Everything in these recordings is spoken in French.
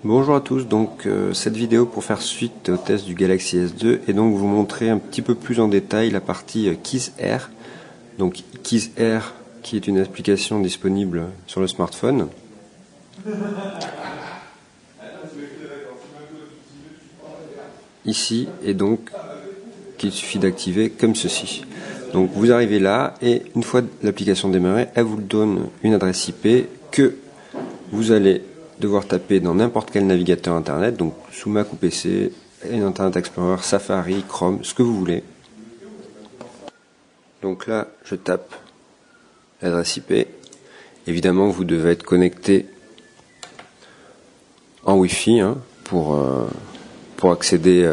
Bonjour à tous, donc cette vidéo pour faire suite au test du Galaxy S2 et donc vous montrer un petit peu plus en détail la partie KeysAir. Donc KeysAir qui est une application disponible sur le smartphone. Ici et donc qu'il suffit d'activer comme ceci. Donc vous arrivez là et une fois l'application démarrée, elle vous donne une adresse IP que vous allez devoir taper dans n'importe quel navigateur internet, donc sous Mac ou PC, Internet Explorer, Safari, Chrome, ce que vous voulez. Donc là, je tape l'adresse IP. Évidemment, vous devez être connecté en Wi-Fi pour accéder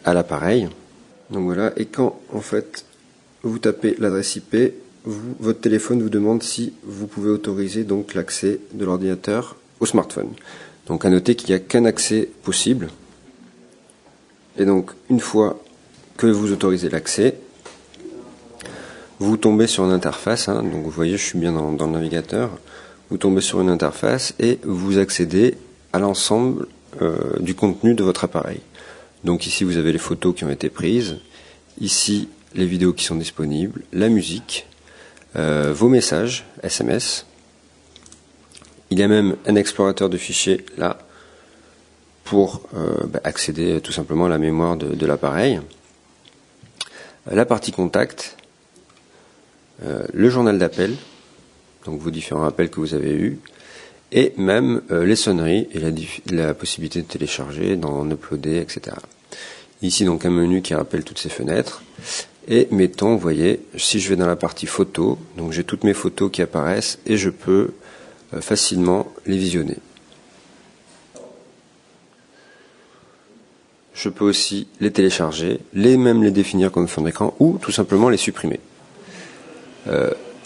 à l'appareil. Donc voilà, et quand en fait vous tapez l'adresse IP, votre téléphone vous demande si vous pouvez autoriser donc l'accès de l'ordinateur au smartphone. Donc à noter qu'il n'y a qu'un accès possible. Et donc une fois que vous autorisez l'accès, vous tombez sur une interface. Donc vous voyez, je suis bien dans le navigateur. Vous tombez sur une interface et vous accédez à l'ensemble du contenu de votre appareil. Donc ici vous avez les photos qui ont été prises, ici les vidéos qui sont disponibles, la musique, vos messages SMS. Il y a même un explorateur de fichiers là pour accéder tout simplement à la mémoire de l'appareil. La partie contact, le journal d'appel, donc vos différents appels que vous avez eus, et même les sonneries et la possibilité de télécharger, d'en uploader, etc. Ici donc un menu qui rappelle toutes ces fenêtres. Et mettons, vous voyez, si je vais dans la partie photos, donc j'ai toutes mes photos qui apparaissent et je peux facilement les visionner. Je peux aussi les télécharger, même les définir comme fond d'écran ou tout simplement les supprimer.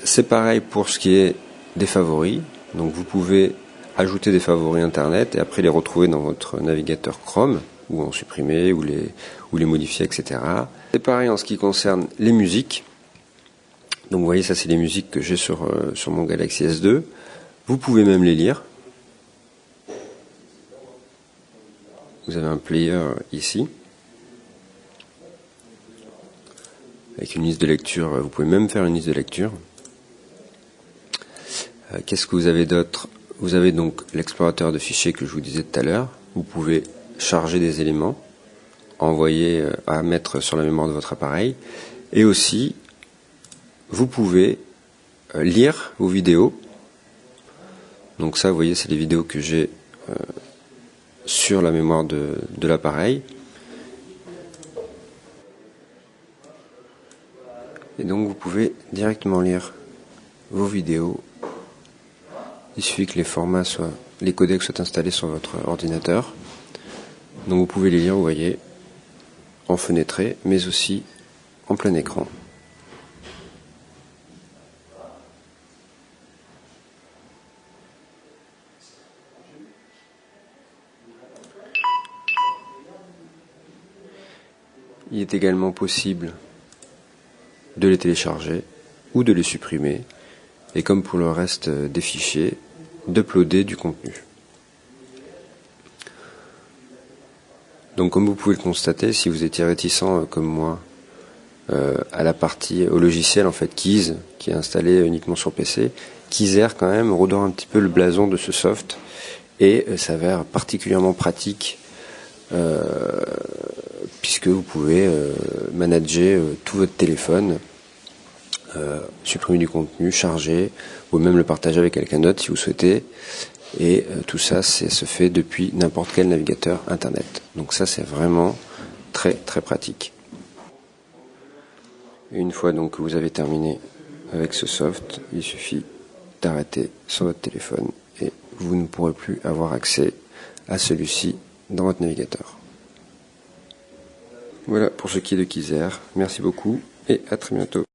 C'est pareil pour ce qui est des favoris. Donc vous pouvez ajouter des favoris internet et après les retrouver dans votre navigateur Chrome ou en supprimer ou les modifier, etc. C'est pareil en ce qui concerne les musiques. Donc vous voyez, ça c'est les musiques que j'ai sur mon Galaxy S2. Vous pouvez même les lire. Vous avez un player ici avec une liste de lecture. Vous pouvez même faire une liste de lecture. Qu'est-ce que vous avez d'autre? Vous avez donc l'explorateur de fichiers que je vous disais tout à l'heure. Vous pouvez charger des éléments, envoyer à mettre sur la mémoire de votre appareil. Et aussi, vous pouvez lire vos vidéos. Donc ça, vous voyez, c'est les vidéos que j'ai sur la mémoire de l'appareil. Et donc vous pouvez directement lire vos vidéos. Il suffit que les codecs soient installés sur votre ordinateur. Donc vous pouvez les lire, vous voyez, en fenêtré, mais aussi en plein écran. Il est également possible de les télécharger ou de les supprimer, et comme pour le reste des fichiers, d'uploader du contenu. Donc comme vous pouvez le constater, si vous étiez réticent comme moi au logiciel en fait Keys, qui est installé uniquement sur PC, KeysAir quand même redore un petit peu le blason de ce soft et s'avère particulièrement pratique puisque vous pouvez manager tout votre téléphone, supprimer du contenu, charger, ou même le partager avec quelqu'un d'autre si vous souhaitez. Et tout ça, se fait depuis n'importe quel navigateur internet. Donc ça, c'est vraiment très très pratique. Et une fois donc que vous avez terminé avec ce soft, il suffit d'arrêter sur votre téléphone et vous ne pourrez plus avoir accès à celui-ci dans votre navigateur. Voilà pour ce qui est de KeysAir. Merci beaucoup et à très bientôt.